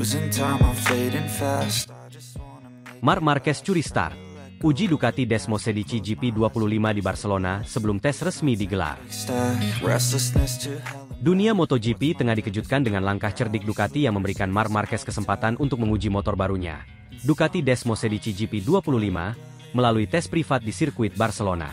Losing time, I'm fading fast. Marc Marquez curi start. Uji Ducati Desmo 16 GP25 di Barcelona sebelum tes resmi digelar. Dunia MotoGP tengah dikejutkan dengan langkah cerdik Ducati yang memberikan Marc Marquez kesempatan untuk menguji motor barunya, Ducati Desmo 16 GP25, melalui tes privat di sirkuit Barcelona.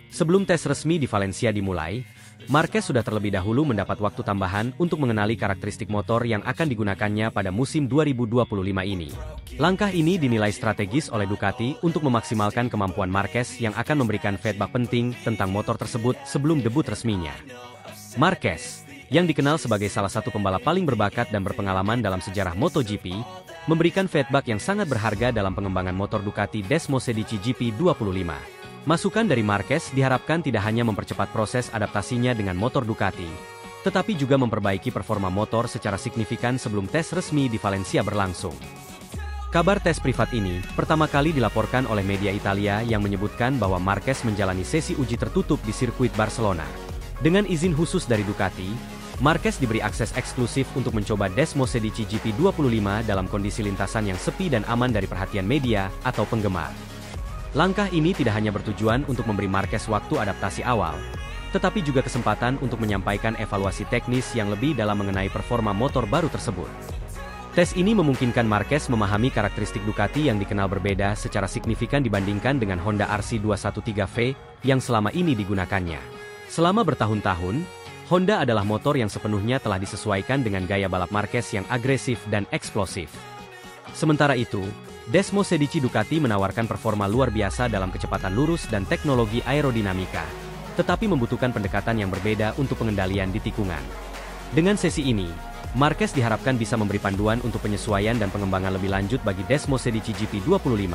Sebelum tes resmi di Valencia dimulai, Marquez sudah terlebih dahulu mendapat waktu tambahan untuk mengenali karakteristik motor yang akan digunakannya pada musim 2025 ini. Langkah ini dinilai strategis oleh Ducati untuk memaksimalkan kemampuan Marquez yang akan memberikan feedback penting tentang motor tersebut sebelum debut resminya. Marquez, yang dikenal sebagai salah satu pembalap paling berbakat dan berpengalaman dalam sejarah MotoGP, memberikan feedback yang sangat berharga dalam pengembangan motor Ducati Desmo 16 GP25. Masukan dari Marquez diharapkan tidak hanya mempercepat proses adaptasinya dengan motor Ducati, tetapi juga memperbaiki performa motor secara signifikan sebelum tes resmi di Valencia berlangsung. Kabar tes privat ini pertama kali dilaporkan oleh media Italia yang menyebutkan bahwa Marquez menjalani sesi uji tertutup di sirkuit Barcelona. Dengan izin khusus dari Ducati, Marquez diberi akses eksklusif untuk mencoba Desmo 16 GP25 dalam kondisi lintasan yang sepi dan aman dari perhatian media atau penggemar. Langkah ini tidak hanya bertujuan untuk memberi Marquez waktu adaptasi awal, tetapi juga kesempatan untuk menyampaikan evaluasi teknis yang lebih dalam mengenai performa motor baru tersebut. Tes ini memungkinkan Marquez memahami karakteristik Ducati yang dikenal berbeda secara signifikan dibandingkan dengan Honda RC213V yang selama ini digunakannya. Selama bertahun-tahun, Honda adalah motor yang sepenuhnya telah disesuaikan dengan gaya balap Marquez yang agresif dan eksplosif. Sementara itu, Desmo 16 Ducati menawarkan performa luar biasa dalam kecepatan lurus dan teknologi aerodinamika, tetapi membutuhkan pendekatan yang berbeda untuk pengendalian di tikungan. Dengan sesi ini, Marquez diharapkan bisa memberi panduan untuk penyesuaian dan pengembangan lebih lanjut bagi Desmo 16 GP25,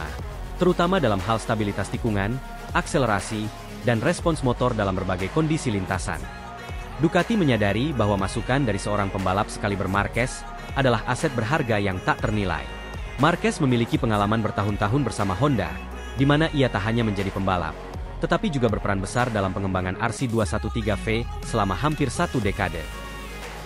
terutama dalam hal stabilitas tikungan, akselerasi, dan respons motor dalam berbagai kondisi lintasan. Ducati menyadari bahwa masukan dari seorang pembalap sekaliber Marquez adalah aset berharga yang tak ternilai. Marquez memiliki pengalaman bertahun-tahun bersama Honda, di mana ia tak hanya menjadi pembalap, tetapi juga berperan besar dalam pengembangan RC213V selama hampir satu dekade.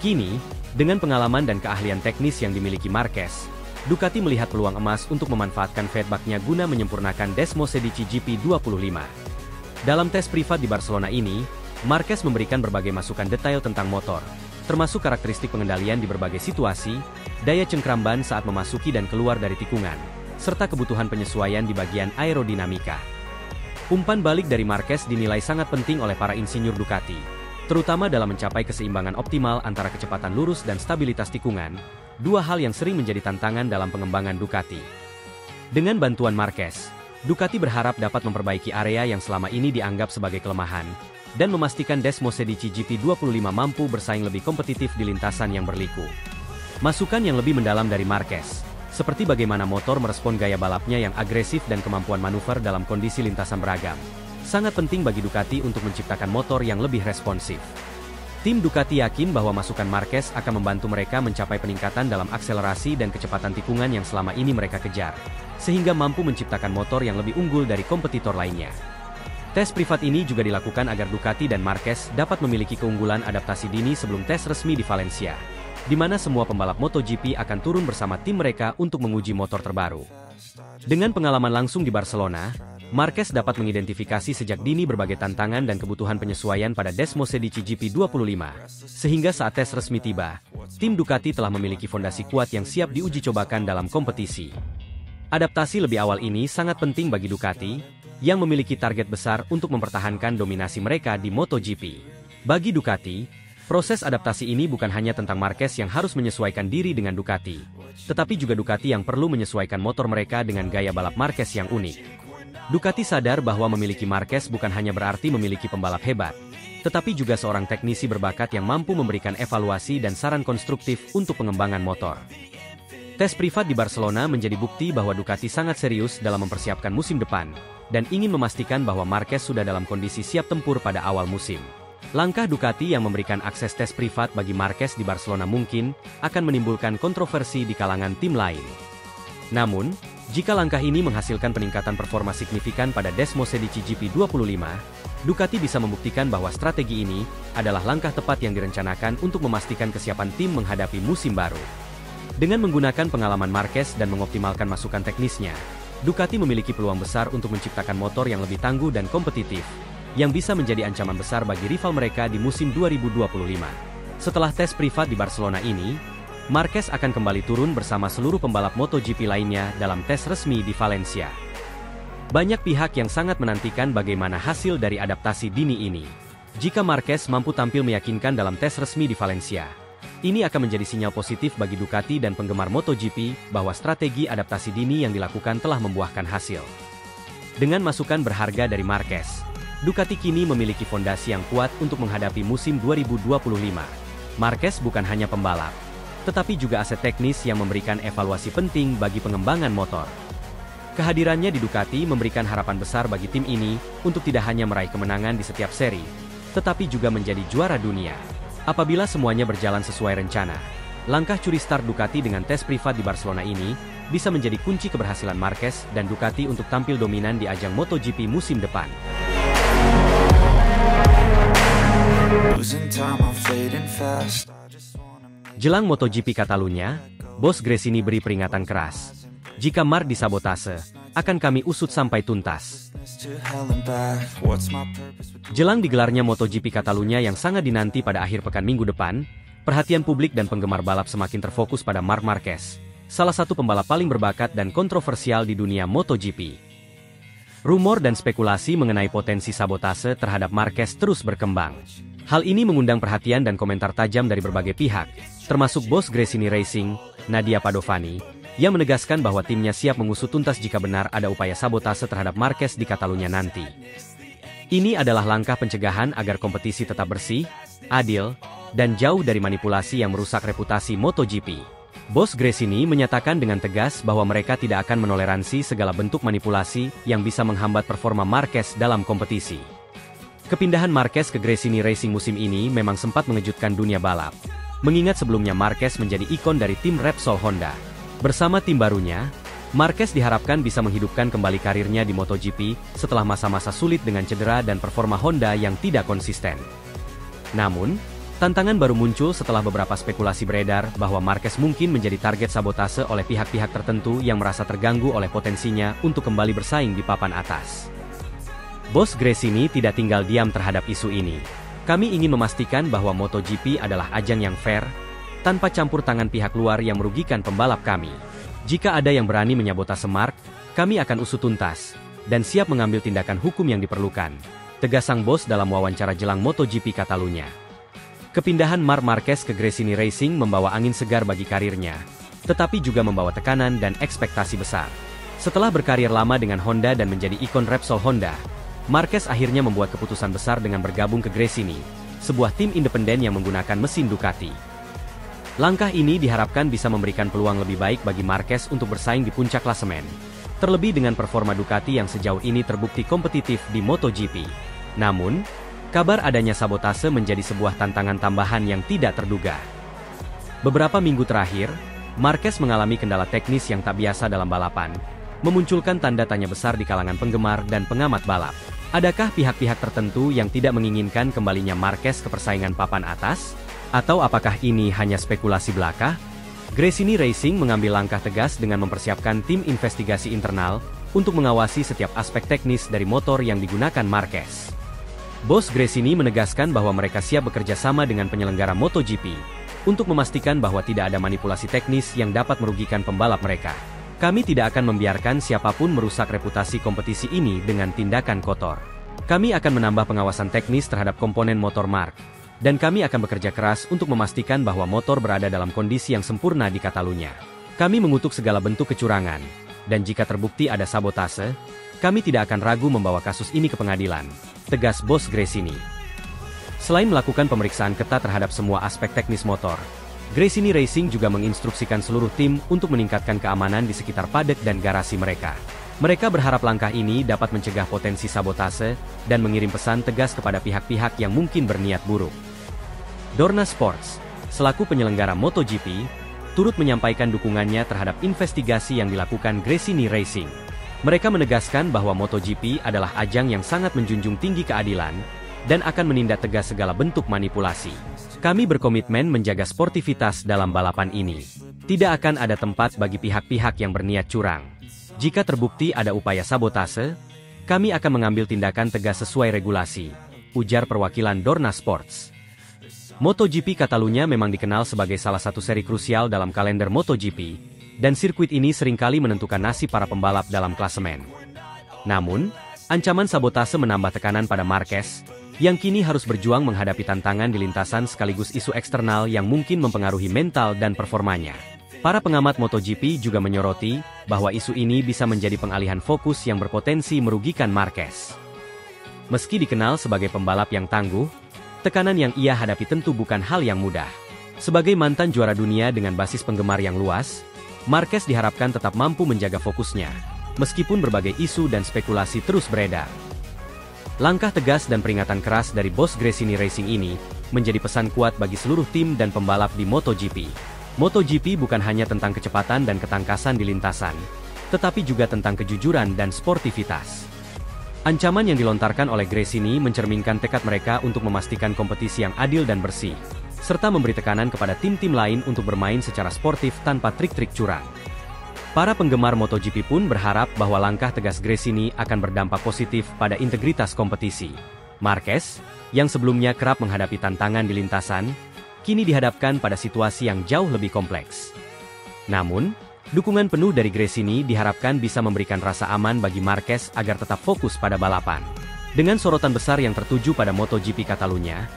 Kini, dengan pengalaman dan keahlian teknis yang dimiliki Marquez, Ducati melihat peluang emas untuk memanfaatkan feedbacknya guna menyempurnakan Desmo 16 GP25. Dalam tes privat di Barcelona ini, Marquez memberikan berbagai masukan detail tentang motor, termasuk karakteristik pengendalian di berbagai situasi, daya cengkramban saat memasuki dan keluar dari tikungan, serta kebutuhan penyesuaian di bagian aerodinamika. Umpan balik dari Marquez dinilai sangat penting oleh para insinyur Ducati, terutama dalam mencapai keseimbangan optimal antara kecepatan lurus dan stabilitas tikungan, dua hal yang sering menjadi tantangan dalam pengembangan Ducati. Dengan bantuan Marquez, Ducati berharap dapat memperbaiki area yang selama ini dianggap sebagai kelemahan, dan memastikan Desmo 16 GP25 mampu bersaing lebih kompetitif di lintasan yang berliku. Masukan yang lebih mendalam dari Marquez, seperti bagaimana motor merespon gaya balapnya yang agresif dan kemampuan manuver dalam kondisi lintasan beragam, sangat penting bagi Ducati untuk menciptakan motor yang lebih responsif. Tim Ducati yakin bahwa masukan Marquez akan membantu mereka mencapai peningkatan dalam akselerasi dan kecepatan tikungan yang selama ini mereka kejar, sehingga mampu menciptakan motor yang lebih unggul dari kompetitor lainnya. Tes privat ini juga dilakukan agar Ducati dan Marquez dapat memiliki keunggulan adaptasi dini sebelum tes resmi di Valencia, di mana semua pembalap MotoGP akan turun bersama tim mereka untuk menguji motor terbaru. Dengan pengalaman langsung di Barcelona, Marquez dapat mengidentifikasi sejak dini berbagai tantangan dan kebutuhan penyesuaian pada Desmo 16 GP25, sehingga saat tes resmi tiba, tim Ducati telah memiliki fondasi kuat yang siap diuji cobakan dalam kompetisi. Adaptasi lebih awal ini sangat penting bagi Ducati, yang memiliki target besar untuk mempertahankan dominasi mereka di MotoGP. Bagi Ducati, proses adaptasi ini bukan hanya tentang Marquez yang harus menyesuaikan diri dengan Ducati, tetapi juga Ducati yang perlu menyesuaikan motor mereka dengan gaya balap Marquez yang unik. Ducati sadar bahwa memiliki Marquez bukan hanya berarti memiliki pembalap hebat, tetapi juga seorang teknisi berbakat yang mampu memberikan evaluasi dan saran konstruktif untuk pengembangan motor. Tes privat di Barcelona menjadi bukti bahwa Ducati sangat serius dalam mempersiapkan musim depan, dan ingin memastikan bahwa Marquez sudah dalam kondisi siap tempur pada awal musim. Langkah Ducati yang memberikan akses tes privat bagi Marquez di Barcelona mungkin akan menimbulkan kontroversi di kalangan tim lain. Namun, jika langkah ini menghasilkan peningkatan performa signifikan pada Desmo 16 GP25, Ducati bisa membuktikan bahwa strategi ini adalah langkah tepat yang direncanakan untuk memastikan kesiapan tim menghadapi musim baru. Dengan menggunakan pengalaman Marquez dan mengoptimalkan masukan teknisnya, Ducati memiliki peluang besar untuk menciptakan motor yang lebih tangguh dan kompetitif, yang bisa menjadi ancaman besar bagi rival mereka di musim 2025. Setelah tes privat di Barcelona ini, Marquez akan kembali turun bersama seluruh pembalap MotoGP lainnya dalam tes resmi di Valencia. Banyak pihak yang sangat menantikan bagaimana hasil dari adaptasi dini ini. Jika Marquez mampu tampil meyakinkan dalam tes resmi di Valencia, ini akan menjadi sinyal positif bagi Ducati dan penggemar MotoGP bahwa strategi adaptasi dini yang dilakukan telah membuahkan hasil. Dengan masukan berharga dari Marquez, Ducati kini memiliki fondasi yang kuat untuk menghadapi musim 2025. Marquez bukan hanya pembalap, tetapi juga aset teknis yang memberikan evaluasi penting bagi pengembangan motor. Kehadirannya di Ducati memberikan harapan besar bagi tim ini untuk tidak hanya meraih kemenangan di setiap seri, tetapi juga menjadi juara dunia. Apabila semuanya berjalan sesuai rencana, langkah curi start Ducati dengan tes privat di Barcelona ini bisa menjadi kunci keberhasilan Marquez dan Ducati untuk tampil dominan di ajang MotoGP musim depan. Jelang MotoGP Catalunya, Bos Gresini beri peringatan keras. Jika Marc disabotase, akan kami usut sampai tuntas. Jelang digelarnya MotoGP Catalunya yang sangat dinanti pada akhir pekan minggu depan, perhatian publik dan penggemar balap semakin terfokus pada Marc Marquez, salah satu pembalap paling berbakat dan kontroversial di dunia MotoGP. Rumor dan spekulasi mengenai potensi sabotase terhadap Marquez terus berkembang. Hal ini mengundang perhatian dan komentar tajam dari berbagai pihak, termasuk bos Gresini Racing, Nadia Padovani, yang menegaskan bahwa timnya siap mengusut tuntas jika benar ada upaya sabotase terhadap Marquez di Catalunya nanti. Ini adalah langkah pencegahan agar kompetisi tetap bersih, adil, dan jauh dari manipulasi yang merusak reputasi MotoGP. Bos Gresini menyatakan dengan tegas bahwa mereka tidak akan menoleransi segala bentuk manipulasi yang bisa menghambat performa Marquez dalam kompetisi. Kepindahan Marquez ke Gresini Racing musim ini memang sempat mengejutkan dunia balap, mengingat sebelumnya Marquez menjadi ikon dari tim Repsol Honda. Bersama tim barunya, Marquez diharapkan bisa menghidupkan kembali karirnya di MotoGP setelah masa-masa sulit dengan cedera dan performa Honda yang tidak konsisten. Namun, tantangan baru muncul setelah beberapa spekulasi beredar bahwa Marquez mungkin menjadi target sabotase oleh pihak-pihak tertentu yang merasa terganggu oleh potensinya untuk kembali bersaing di papan atas. Bos Gresini tidak tinggal diam terhadap isu ini. Kami ingin memastikan bahwa MotoGP adalah ajang yang fair, tanpa campur tangan pihak luar yang merugikan pembalap kami. Jika ada yang berani menyabotase Marc, kami akan usut tuntas, dan siap mengambil tindakan hukum yang diperlukan, tegas sang bos dalam wawancara jelang MotoGP Catalunya. Kepindahan Marc Marquez ke Gresini Racing membawa angin segar bagi karirnya, tetapi juga membawa tekanan dan ekspektasi besar. Setelah berkarir lama dengan Honda dan menjadi ikon Repsol Honda, Marquez akhirnya membuat keputusan besar dengan bergabung ke Gresini, sebuah tim independen yang menggunakan mesin Ducati. Langkah ini diharapkan bisa memberikan peluang lebih baik bagi Marquez untuk bersaing di puncak klasemen, terlebih dengan performa Ducati yang sejauh ini terbukti kompetitif di MotoGP. Namun, kabar adanya sabotase menjadi sebuah tantangan tambahan yang tidak terduga. Beberapa minggu terakhir, Marquez mengalami kendala teknis yang tak biasa dalam balapan, memunculkan tanda tanya besar di kalangan penggemar dan pengamat balap. Adakah pihak-pihak tertentu yang tidak menginginkan kembalinya Marquez ke persaingan papan atas? Atau apakah ini hanya spekulasi belaka? Gresini Racing mengambil langkah tegas dengan mempersiapkan tim investigasi internal untuk mengawasi setiap aspek teknis dari motor yang digunakan Marquez. Bos Gresini menegaskan bahwa mereka siap bekerja sama dengan penyelenggara MotoGP untuk memastikan bahwa tidak ada manipulasi teknis yang dapat merugikan pembalap mereka. Kami tidak akan membiarkan siapapun merusak reputasi kompetisi ini dengan tindakan kotor. Kami akan menambah pengawasan teknis terhadap komponen motor Marc. Dan kami akan bekerja keras untuk memastikan bahwa motor berada dalam kondisi yang sempurna di Catalunya. Kami mengutuk segala bentuk kecurangan, dan jika terbukti ada sabotase, kami tidak akan ragu membawa kasus ini ke pengadilan, tegas bos Gresini. Selain melakukan pemeriksaan ketat terhadap semua aspek teknis motor, Gresini Racing juga menginstruksikan seluruh tim untuk meningkatkan keamanan di sekitar paddock dan garasi mereka. Mereka berharap langkah ini dapat mencegah potensi sabotase dan mengirim pesan tegas kepada pihak-pihak yang mungkin berniat buruk. Dorna Sports, selaku penyelenggara MotoGP, turut menyampaikan dukungannya terhadap investigasi yang dilakukan Gresini Racing. Mereka menegaskan bahwa MotoGP adalah ajang yang sangat menjunjung tinggi keadilan dan akan menindak tegas segala bentuk manipulasi. Kami berkomitmen menjaga sportivitas dalam balapan ini. Tidak akan ada tempat bagi pihak-pihak yang berniat curang. Jika terbukti ada upaya sabotase, kami akan mengambil tindakan tegas sesuai regulasi, ujar perwakilan Dorna Sports. MotoGP Catalunya memang dikenal sebagai salah satu seri krusial dalam kalender MotoGP, dan sirkuit ini seringkali menentukan nasib para pembalap dalam klasemen. Namun, ancaman sabotase menambah tekanan pada Marquez, yang kini harus berjuang menghadapi tantangan di lintasan sekaligus isu eksternal yang mungkin mempengaruhi mental dan performanya. Para pengamat MotoGP juga menyoroti bahwa isu ini bisa menjadi pengalihan fokus yang berpotensi merugikan Marquez. Meski dikenal sebagai pembalap yang tangguh, tekanan yang ia hadapi tentu bukan hal yang mudah. Sebagai mantan juara dunia dengan basis penggemar yang luas, Marquez diharapkan tetap mampu menjaga fokusnya, meskipun berbagai isu dan spekulasi terus beredar. Langkah tegas dan peringatan keras dari bos Gresini Racing ini menjadi pesan kuat bagi seluruh tim dan pembalap di MotoGP. MotoGP bukan hanya tentang kecepatan dan ketangkasan di lintasan, tetapi juga tentang kejujuran dan sportivitas. Ancaman yang dilontarkan oleh Gresini mencerminkan tekad mereka untuk memastikan kompetisi yang adil dan bersih, serta memberi tekanan kepada tim-tim lain untuk bermain secara sportif tanpa trik-trik curang. Para penggemar MotoGP pun berharap bahwa langkah tegas Gresini akan berdampak positif pada integritas kompetisi. Marquez, yang sebelumnya kerap menghadapi tantangan di lintasan, kini dihadapkan pada situasi yang jauh lebih kompleks. Namun, dukungan penuh dari Gresini diharapkan bisa memberikan rasa aman bagi Marquez agar tetap fokus pada balapan. Dengan sorotan besar yang tertuju pada MotoGP Catalunya,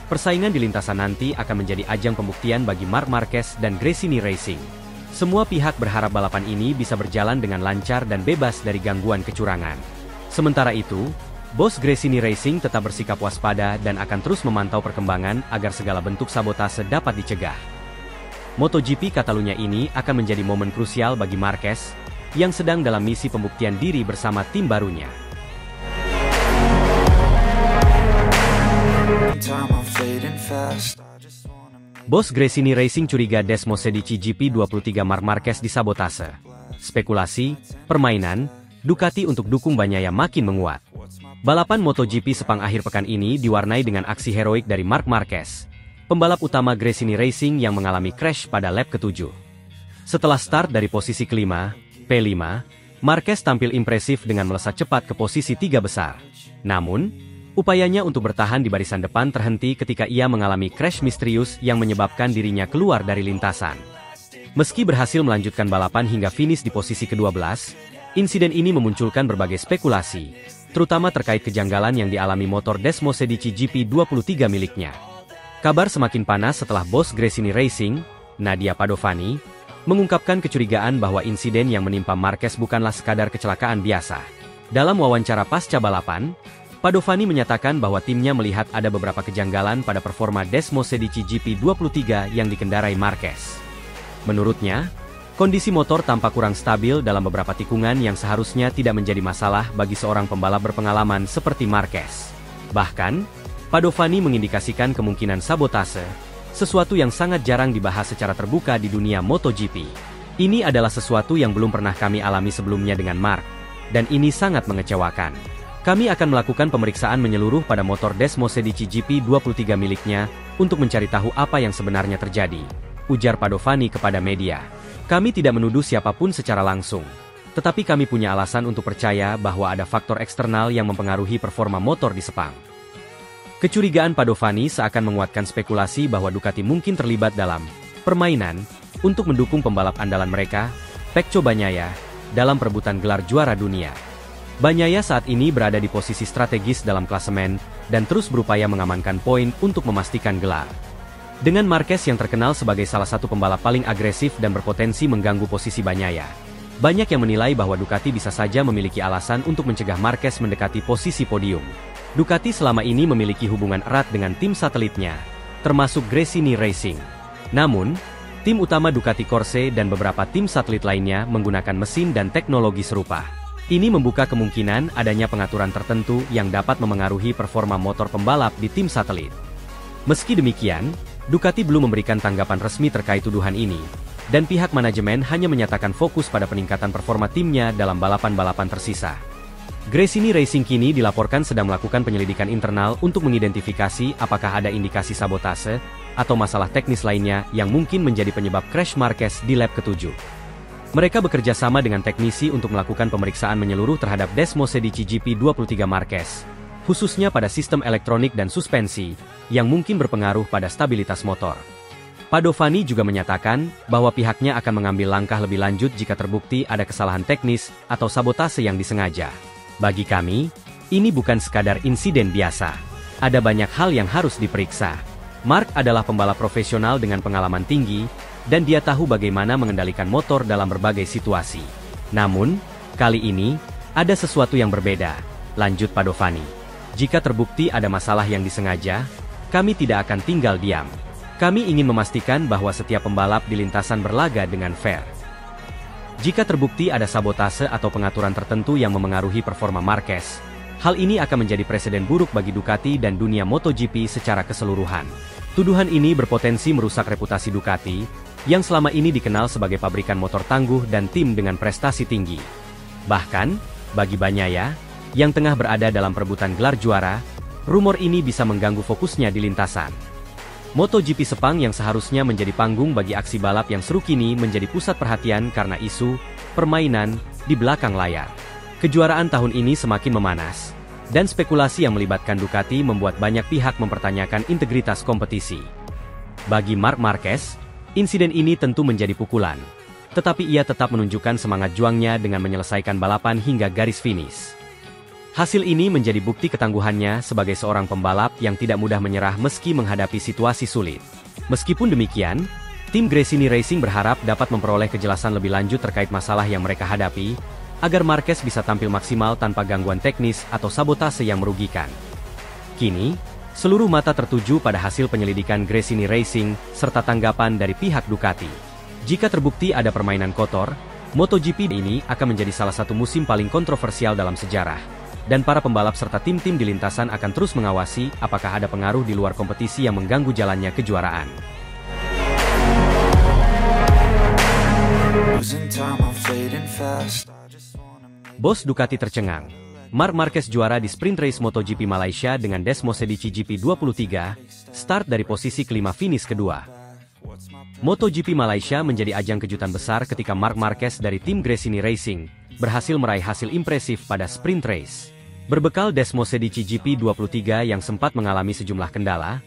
persaingan di lintasan nanti akan menjadi ajang pembuktian bagi Marc Marquez dan Gresini Racing. Semua pihak berharap balapan ini bisa berjalan dengan lancar dan bebas dari gangguan kecurangan. Sementara itu, bos Gresini Racing tetap bersikap waspada dan akan terus memantau perkembangan agar segala bentuk sabotase dapat dicegah. MotoGP Catalunya ini akan menjadi momen krusial bagi Marquez, yang sedang dalam misi pembuktian diri bersama tim barunya. Bos Gresini Racing curiga Desmosedici GP23 Marc Marquez disabotase. Spekulasi, permainan, Ducati untuk dukung Bagnaia makin menguat. Balapan MotoGP Sepang akhir pekan ini diwarnai dengan aksi heroik dari Marc Marquez, pembalap utama Gresini Racing yang mengalami crash pada lap ke-7. Setelah start dari posisi kelima, P5, Marquez tampil impresif dengan melesat cepat ke posisi 3 besar. Namun, upayanya untuk bertahan di barisan depan terhenti ketika ia mengalami crash misterius yang menyebabkan dirinya keluar dari lintasan. Meski berhasil melanjutkan balapan hingga finish di posisi ke-12, insiden ini memunculkan berbagai spekulasi, terutama terkait kejanggalan yang dialami motor Desmosedici GP23 miliknya. Kabar semakin panas setelah bos Gresini Racing, Nadia Padovani, mengungkapkan kecurigaan bahwa insiden yang menimpa Marquez bukanlah sekadar kecelakaan biasa. Dalam wawancara pasca balapan, Padovani menyatakan bahwa timnya melihat ada beberapa kejanggalan pada performa Desmosedici GP23 yang dikendarai Marquez. Menurutnya, kondisi motor tampak kurang stabil dalam beberapa tikungan yang seharusnya tidak menjadi masalah bagi seorang pembalap berpengalaman seperti Marquez. Bahkan, Padovani mengindikasikan kemungkinan sabotase, sesuatu yang sangat jarang dibahas secara terbuka di dunia MotoGP. Ini adalah sesuatu yang belum pernah kami alami sebelumnya dengan Marc, dan ini sangat mengecewakan. Kami akan melakukan pemeriksaan menyeluruh pada motor Desmosedici GP23 miliknya untuk mencari tahu apa yang sebenarnya terjadi, ujar Padovani kepada media. Kami tidak menuduh siapapun secara langsung, tetapi kami punya alasan untuk percaya bahwa ada faktor eksternal yang mempengaruhi performa motor di Sepang. Kecurigaan Padovani seakan menguatkan spekulasi bahwa Ducati mungkin terlibat dalam permainan untuk mendukung pembalap andalan mereka, Pecco Bagnaia, dalam perebutan gelar juara dunia. Bagnaia saat ini berada di posisi strategis dalam klasemen dan terus berupaya mengamankan poin untuk memastikan gelar. Dengan Marquez yang terkenal sebagai salah satu pembalap paling agresif dan berpotensi mengganggu posisi Bagnaia, banyak yang menilai bahwa Ducati bisa saja memiliki alasan untuk mencegah Marquez mendekati posisi podium. Ducati selama ini memiliki hubungan erat dengan tim satelitnya, termasuk Gresini Racing. Namun, tim utama Ducati Corse dan beberapa tim satelit lainnya menggunakan mesin dan teknologi serupa. Ini membuka kemungkinan adanya pengaturan tertentu yang dapat memengaruhi performa motor pembalap di tim satelit. Meski demikian, Ducati belum memberikan tanggapan resmi terkait tuduhan ini, dan pihak manajemen hanya menyatakan fokus pada peningkatan performa timnya dalam balapan-balapan tersisa. Gresini Racing kini dilaporkan sedang melakukan penyelidikan internal untuk mengidentifikasi apakah ada indikasi sabotase atau masalah teknis lainnya yang mungkin menjadi penyebab crash Marquez di lap ke-7. Mereka bekerja sama dengan teknisi untuk melakukan pemeriksaan menyeluruh terhadap Desmosedici GP23 Marquez, khususnya pada sistem elektronik dan suspensi, yang mungkin berpengaruh pada stabilitas motor. Padovani juga menyatakan bahwa pihaknya akan mengambil langkah lebih lanjut jika terbukti ada kesalahan teknis atau sabotase yang disengaja. Bagi kami, ini bukan sekadar insiden biasa. Ada banyak hal yang harus diperiksa. Mark adalah pembalap profesional dengan pengalaman tinggi, dan dia tahu bagaimana mengendalikan motor dalam berbagai situasi. Namun, kali ini, ada sesuatu yang berbeda, lanjut Padovani. Jika terbukti ada masalah yang disengaja, kami tidak akan tinggal diam. Kami ingin memastikan bahwa setiap pembalap di lintasan berlaga dengan fair. Jika terbukti ada sabotase atau pengaturan tertentu yang memengaruhi performa Marquez, hal ini akan menjadi presiden buruk bagi Ducati dan dunia MotoGP secara keseluruhan. Tuduhan ini berpotensi merusak reputasi Ducati, yang selama ini dikenal sebagai pabrikan motor tangguh dan tim dengan prestasi tinggi. Bahkan, bagi Bagnaia, yang tengah berada dalam perebutan gelar juara, rumor ini bisa mengganggu fokusnya di lintasan. MotoGP Sepang yang seharusnya menjadi panggung bagi aksi balap yang seru kini menjadi pusat perhatian karena isu permainan di belakang layar. Kejuaraan tahun ini semakin memanas, dan spekulasi yang melibatkan Ducati membuat banyak pihak mempertanyakan integritas kompetisi. Bagi Marc Marquez, insiden ini tentu menjadi pukulan, tetapi ia tetap menunjukkan semangat juangnya dengan menyelesaikan balapan hingga garis finish. Hasil ini menjadi bukti ketangguhannya sebagai seorang pembalap yang tidak mudah menyerah meski menghadapi situasi sulit. Meskipun demikian, tim Gresini Racing berharap dapat memperoleh kejelasan lebih lanjut terkait masalah yang mereka hadapi, agar Marquez bisa tampil maksimal tanpa gangguan teknis atau sabotase yang merugikan. Kini, seluruh mata tertuju pada hasil penyelidikan Gresini Racing serta tanggapan dari pihak Ducati. Jika terbukti ada permainan kotor, MotoGP ini akan menjadi salah satu musim paling kontroversial dalam sejarah. Dan para pembalap serta tim-tim di lintasan akan terus mengawasi apakah ada pengaruh di luar kompetisi yang mengganggu jalannya kejuaraan. Bos Ducati tercengang. Marc Marquez juara di sprint race MotoGP Malaysia dengan Desmosedici GP23, start dari posisi kelima finish kedua. MotoGP Malaysia menjadi ajang kejutan besar ketika Marc Marquez dari tim Gresini Racing berhasil meraih hasil impresif pada sprint race. Berbekal Desmosedici GP23 yang sempat mengalami sejumlah kendala,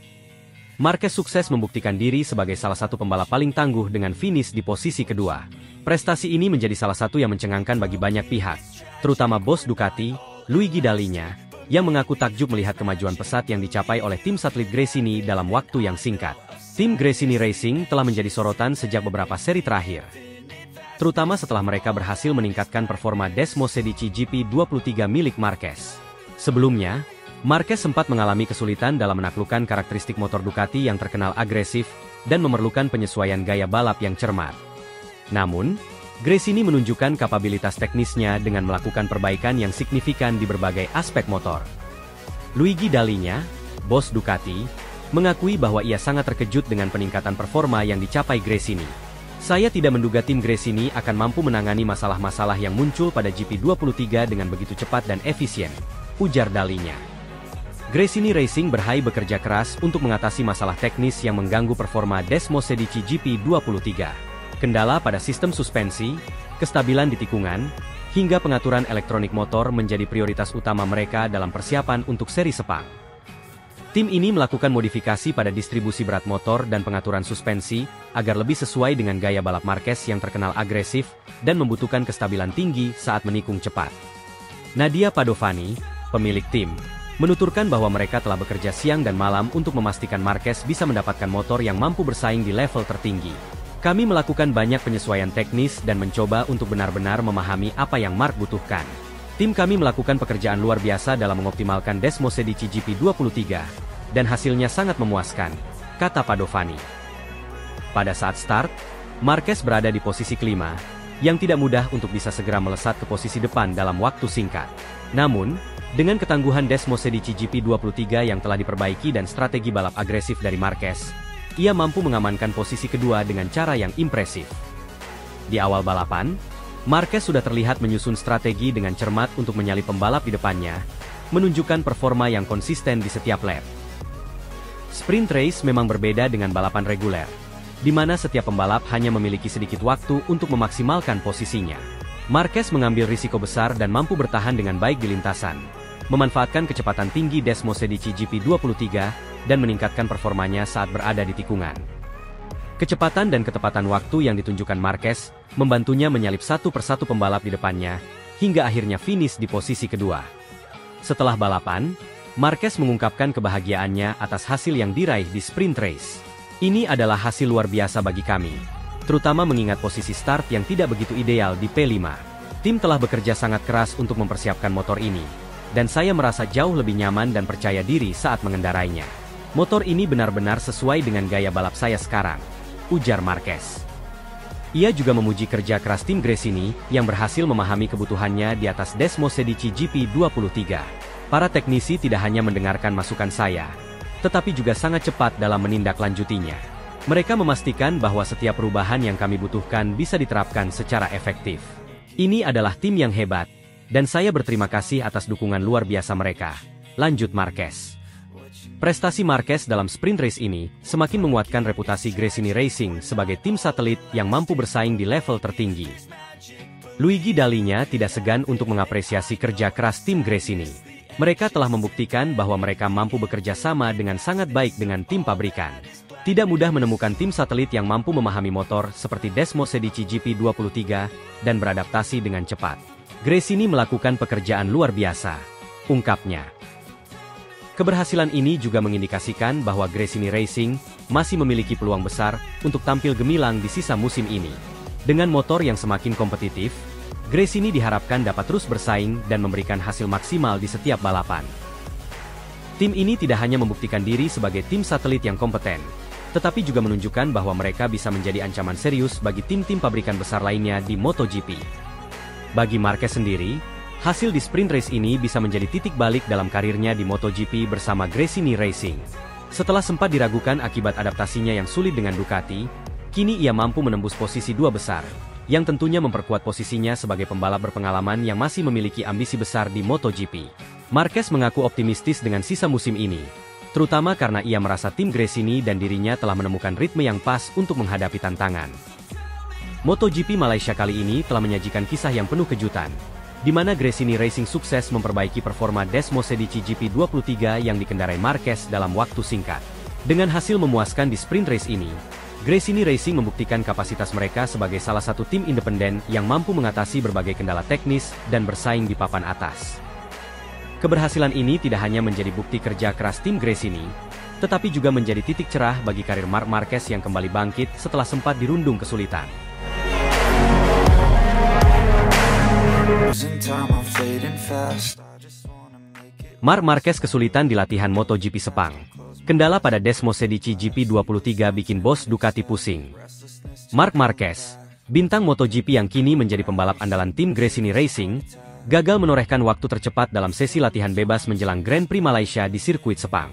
Marquez sukses membuktikan diri sebagai salah satu pembalap paling tangguh dengan finish di posisi kedua. Prestasi ini menjadi salah satu yang mencengangkan bagi banyak pihak, terutama bos Ducati, Luigi Dall'Igna, yang mengaku takjub melihat kemajuan pesat yang dicapai oleh tim satelit Gresini dalam waktu yang singkat. Tim Gresini Racing telah menjadi sorotan sejak beberapa seri terakhir, terutama setelah mereka berhasil meningkatkan performa Desmosedici GP23 milik Marquez. Sebelumnya, Marquez sempat mengalami kesulitan dalam menaklukkan karakteristik motor Ducati yang terkenal agresif dan memerlukan penyesuaian gaya balap yang cermat. Namun, Gresini menunjukkan kapabilitas teknisnya dengan melakukan perbaikan yang signifikan di berbagai aspek motor. Luigi Dall'Igna, bos Ducati, mengakui bahwa ia sangat terkejut dengan peningkatan performa yang dicapai Gresini. Saya tidak menduga tim Gresini akan mampu menangani masalah-masalah yang muncul pada GP23 dengan begitu cepat dan efisien, ujar Dall'Igna. Gresini Racing berhai bekerja keras untuk mengatasi masalah teknis yang mengganggu performa Desmosedici GP23. Kendala pada sistem suspensi, kestabilan di tikungan, hingga pengaturan elektronik motor menjadi prioritas utama mereka dalam persiapan untuk seri Sepang. Tim ini melakukan modifikasi pada distribusi berat motor dan pengaturan suspensi, agar lebih sesuai dengan gaya balap Marquez yang terkenal agresif, dan membutuhkan kestabilan tinggi saat menikung cepat. Nadia Padovani, pemilik tim, menuturkan bahwa mereka telah bekerja siang dan malam untuk memastikan Marquez bisa mendapatkan motor yang mampu bersaing di level tertinggi. Kami melakukan banyak penyesuaian teknis dan mencoba untuk benar-benar memahami apa yang Mark butuhkan. Tim kami melakukan pekerjaan luar biasa dalam mengoptimalkan Desmosedici GP23, dan hasilnya sangat memuaskan, kata Padovani. Pada saat start, Marquez berada di posisi kelima, yang tidak mudah untuk bisa segera melesat ke posisi depan dalam waktu singkat. Namun, dengan ketangguhan Desmosedici GP23 yang telah diperbaiki dan strategi balap agresif dari Marquez, ia mampu mengamankan posisi kedua dengan cara yang impresif. Di awal balapan, Marquez sudah terlihat menyusun strategi dengan cermat untuk menyalip pembalap di depannya, menunjukkan performa yang konsisten di setiap lap. Sprint race memang berbeda dengan balapan reguler, di mana setiap pembalap hanya memiliki sedikit waktu untuk memaksimalkan posisinya. Marquez mengambil risiko besar dan mampu bertahan dengan baik di lintasan, memanfaatkan kecepatan tinggi Desmosedici GP23 dan meningkatkan performanya saat berada di tikungan. Kecepatan dan ketepatan waktu yang ditunjukkan Marquez membantunya menyalip satu persatu pembalap di depannya, hingga akhirnya finish di posisi kedua. Setelah balapan, Marquez mengungkapkan kebahagiaannya atas hasil yang diraih di sprint race. Ini adalah hasil luar biasa bagi kami, terutama mengingat posisi start yang tidak begitu ideal di P5. Tim telah bekerja sangat keras untuk mempersiapkan motor ini, dan saya merasa jauh lebih nyaman dan percaya diri saat mengendarainya. Motor ini benar-benar sesuai dengan gaya balap saya sekarang, ujar Marquez. Ia juga memuji kerja keras tim Gresini yang berhasil memahami kebutuhannya di atas Desmosedici GP23. Para teknisi tidak hanya mendengarkan masukan saya, tetapi juga sangat cepat dalam menindaklanjutinya. Mereka memastikan bahwa setiap perubahan yang kami butuhkan bisa diterapkan secara efektif. Ini adalah tim yang hebat, dan saya berterima kasih atas dukungan luar biasa mereka, lanjut Marquez. Prestasi Marquez dalam sprint race ini semakin menguatkan reputasi Gresini Racing sebagai tim satelit yang mampu bersaing di level tertinggi. Luigi Dalinya tidak segan untuk mengapresiasi kerja keras tim Gresini. Mereka telah membuktikan bahwa mereka mampu bekerja sama dengan sangat baik dengan tim pabrikan. Tidak mudah menemukan tim satelit yang mampu memahami motor seperti Desmosedici GP23 dan beradaptasi dengan cepat. Gresini melakukan pekerjaan luar biasa, ungkapnya. Keberhasilan ini juga mengindikasikan bahwa Gresini Racing masih memiliki peluang besar untuk tampil gemilang di sisa musim ini. Dengan motor yang semakin kompetitif, Gresini diharapkan dapat terus bersaing dan memberikan hasil maksimal di setiap balapan. Tim ini tidak hanya membuktikan diri sebagai tim satelit yang kompeten, tetapi juga menunjukkan bahwa mereka bisa menjadi ancaman serius bagi tim-tim pabrikan besar lainnya di MotoGP. Bagi Marquez sendiri, hasil di sprint race ini bisa menjadi titik balik dalam karirnya di MotoGP bersama Gresini Racing. Setelah sempat diragukan akibat adaptasinya yang sulit dengan Ducati, kini ia mampu menembus posisi dua besar, yang tentunya memperkuat posisinya sebagai pembalap berpengalaman yang masih memiliki ambisi besar di MotoGP. Marquez mengaku optimistis dengan sisa musim ini, terutama karena ia merasa tim Gresini dan dirinya telah menemukan ritme yang pas untuk menghadapi tantangan. MotoGP Malaysia kali ini telah menyajikan kisah yang penuh kejutan, di mana Gresini Racing sukses memperbaiki performa Desmosedici GP23 yang dikendarai Marquez dalam waktu singkat. Dengan hasil memuaskan di sprint race ini, Gresini Racing membuktikan kapasitas mereka sebagai salah satu tim independen yang mampu mengatasi berbagai kendala teknis dan bersaing di papan atas. Keberhasilan ini tidak hanya menjadi bukti kerja keras tim Gresini, tetapi juga menjadi titik cerah bagi karir Marc Marquez yang kembali bangkit setelah sempat dirundung kesulitan. Marc Marquez kesulitan di latihan MotoGP Sepang. Kendala pada Desmosedici GP23 bikin bos Ducati pusing. Marc Marquez, bintang MotoGP yang kini menjadi pembalap andalan tim Gresini Racing, gagal menorehkan waktu tercepat dalam sesi latihan bebas menjelang Grand Prix Malaysia di sirkuit Sepang.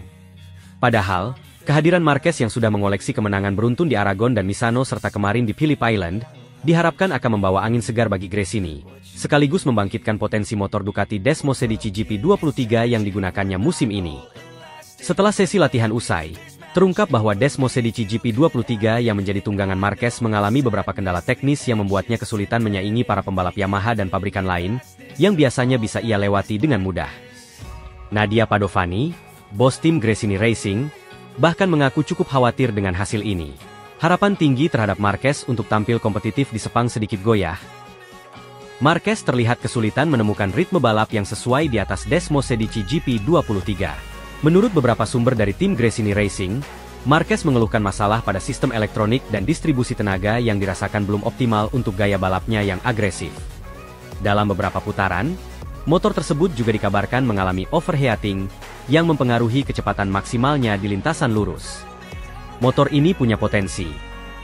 Padahal, kehadiran Marquez yang sudah mengoleksi kemenangan beruntun di Aragon dan Misano serta kemarin di Phillip Island, diharapkan akan membawa angin segar bagi Gresini, sekaligus membangkitkan potensi motor Ducati Desmosedici GP23 yang digunakannya musim ini. Setelah sesi latihan usai, terungkap bahwa Desmosedici GP23 yang menjadi tunggangan Marquez mengalami beberapa kendala teknis yang membuatnya kesulitan menyaingi para pembalap Yamaha dan pabrikan lain, yang biasanya bisa ia lewati dengan mudah. Nadia Padovani, bos tim Gresini Racing, bahkan mengaku cukup khawatir dengan hasil ini. Harapan tinggi terhadap Marquez untuk tampil kompetitif di Sepang sedikit goyah. Marquez terlihat kesulitan menemukan ritme balap yang sesuai di atas Desmosedici GP23. Menurut beberapa sumber dari tim Gresini Racing, Marquez mengeluhkan masalah pada sistem elektronik dan distribusi tenaga yang dirasakan belum optimal untuk gaya balapnya yang agresif. Dalam beberapa putaran, motor tersebut juga dikabarkan mengalami overheating, yang mempengaruhi kecepatan maksimalnya di lintasan lurus. Motor ini punya potensi,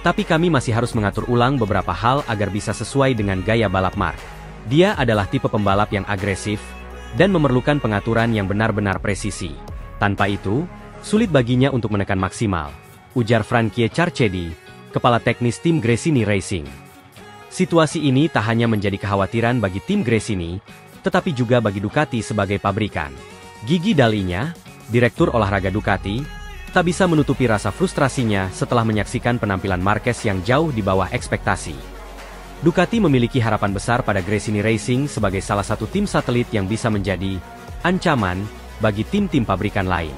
tapi kami masih harus mengatur ulang beberapa hal agar bisa sesuai dengan gaya balap Marc. Dia adalah tipe pembalap yang agresif, dan memerlukan pengaturan yang benar-benar presisi. Tanpa itu, sulit baginya untuk menekan maksimal, ujar Frankie Carchedi, kepala teknis tim Gresini Racing. Situasi ini tak hanya menjadi kekhawatiran bagi tim Gresini, tetapi juga bagi Ducati sebagai pabrikan. Gigi Dalinya, Direktur Olahraga Ducati, tak bisa menutupi rasa frustrasinya setelah menyaksikan penampilan Marquez yang jauh di bawah ekspektasi. Ducati memiliki harapan besar pada Gresini Racing sebagai salah satu tim satelit yang bisa menjadi ancaman bagi tim-tim pabrikan lain.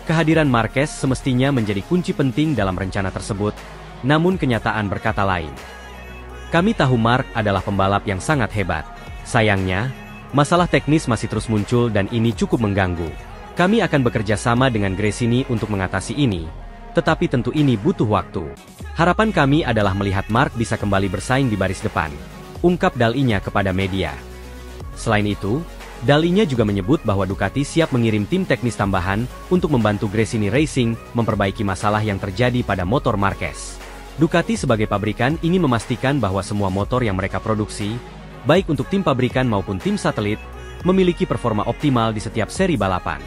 Kehadiran Marquez semestinya menjadi kunci penting dalam rencana tersebut, namun kenyataan berkata lain. Kami tahu Mark adalah pembalap yang sangat hebat. Sayangnya, masalah teknis masih terus muncul dan ini cukup mengganggu. Kami akan bekerja sama dengan Gresini untuk mengatasi ini, tetapi tentu ini butuh waktu. Harapan kami adalah melihat Mark bisa kembali bersaing di baris depan, ungkap Dalinya kepada media. Selain itu, Dalinya juga menyebut bahwa Ducati siap mengirim tim teknis tambahan untuk membantu Gresini Racing memperbaiki masalah yang terjadi pada motor Marquez. Ducati sebagai pabrikan ingin memastikan bahwa semua motor yang mereka produksi, baik untuk tim pabrikan maupun tim satelit, memiliki performa optimal di setiap seri balapan.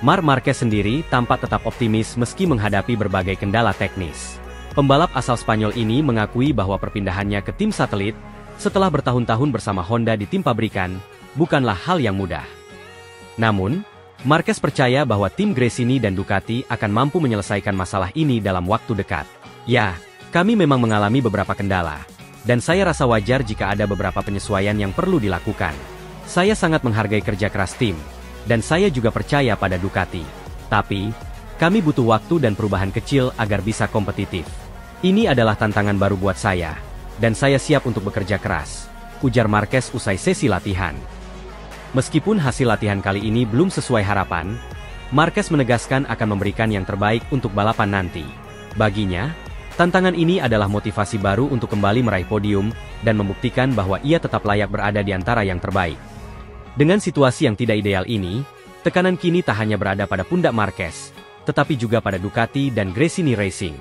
Marc Marquez sendiri tampak tetap optimis meski menghadapi berbagai kendala teknis. Pembalap asal Spanyol ini mengakui bahwa perpindahannya ke tim satelit, setelah bertahun-tahun bersama Honda di tim pabrikan, bukanlah hal yang mudah. Namun, Marquez percaya bahwa tim Gresini dan Ducati akan mampu menyelesaikan masalah ini dalam waktu dekat. Ya, kami memang mengalami beberapa kendala, dan saya rasa wajar jika ada beberapa penyesuaian yang perlu dilakukan. Saya sangat menghargai kerja keras tim, dan saya juga percaya pada Ducati. Tapi, kami butuh waktu dan perubahan kecil agar bisa kompetitif. Ini adalah tantangan baru buat saya, dan saya siap untuk bekerja keras, ujar Marquez usai sesi latihan. Meskipun hasil latihan kali ini belum sesuai harapan, Marquez menegaskan akan memberikan yang terbaik untuk balapan nanti. Baginya, tantangan ini adalah motivasi baru untuk kembali meraih podium dan membuktikan bahwa ia tetap layak berada di antara yang terbaik. Dengan situasi yang tidak ideal ini, tekanan kini tak hanya berada pada pundak Marquez, tetapi juga pada Ducati dan Gresini Racing.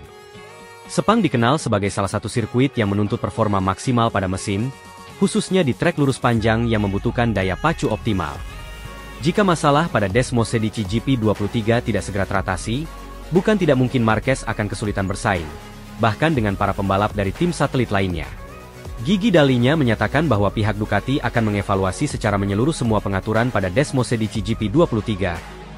Sepang dikenal sebagai salah satu sirkuit yang menuntut performa maksimal pada mesin, khususnya di trek lurus panjang yang membutuhkan daya pacu optimal. Jika masalah pada Desmosedici GP23 tidak segera teratasi, bukan tidak mungkin Marquez akan kesulitan bersaing, bahkan dengan para pembalap dari tim satelit lainnya. Gigi Dalinya menyatakan bahwa pihak Ducati akan mengevaluasi secara menyeluruh semua pengaturan pada Desmosedici GP23,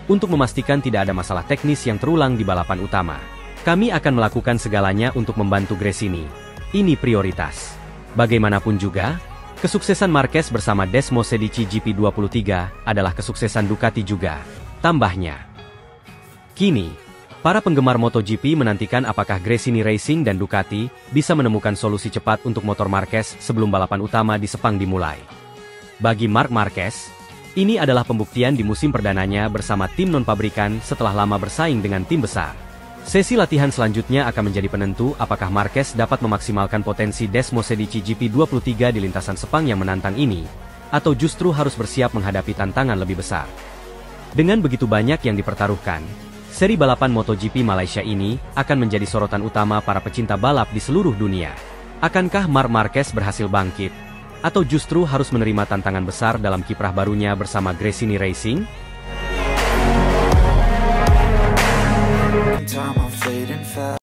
untuk memastikan tidak ada masalah teknis yang terulang di balapan utama. Kami akan melakukan segalanya untuk membantu Gresini. Ini prioritas. Bagaimanapun juga, kesuksesan Marquez bersama Desmosedici GP23 adalah kesuksesan Ducati juga, tambahnya. Kini, para penggemar MotoGP menantikan apakah Gresini Racing dan Ducati bisa menemukan solusi cepat untuk motor Marquez sebelum balapan utama di Sepang dimulai. Bagi Marc Marquez, ini adalah pembuktian di musim perdananya bersama tim non-pabrikan setelah lama bersaing dengan tim besar. Sesi latihan selanjutnya akan menjadi penentu apakah Marquez dapat memaksimalkan potensi Desmosedici GP23 di lintasan Sepang yang menantang ini, atau justru harus bersiap menghadapi tantangan lebih besar. Dengan begitu banyak yang dipertaruhkan, seri balapan MotoGP Malaysia ini akan menjadi sorotan utama para pecinta balap di seluruh dunia. Akankah Marc Marquez berhasil bangkit, atau justru harus menerima tantangan besar dalam kiprah barunya bersama Gresini Racing? Time I'm fading fast.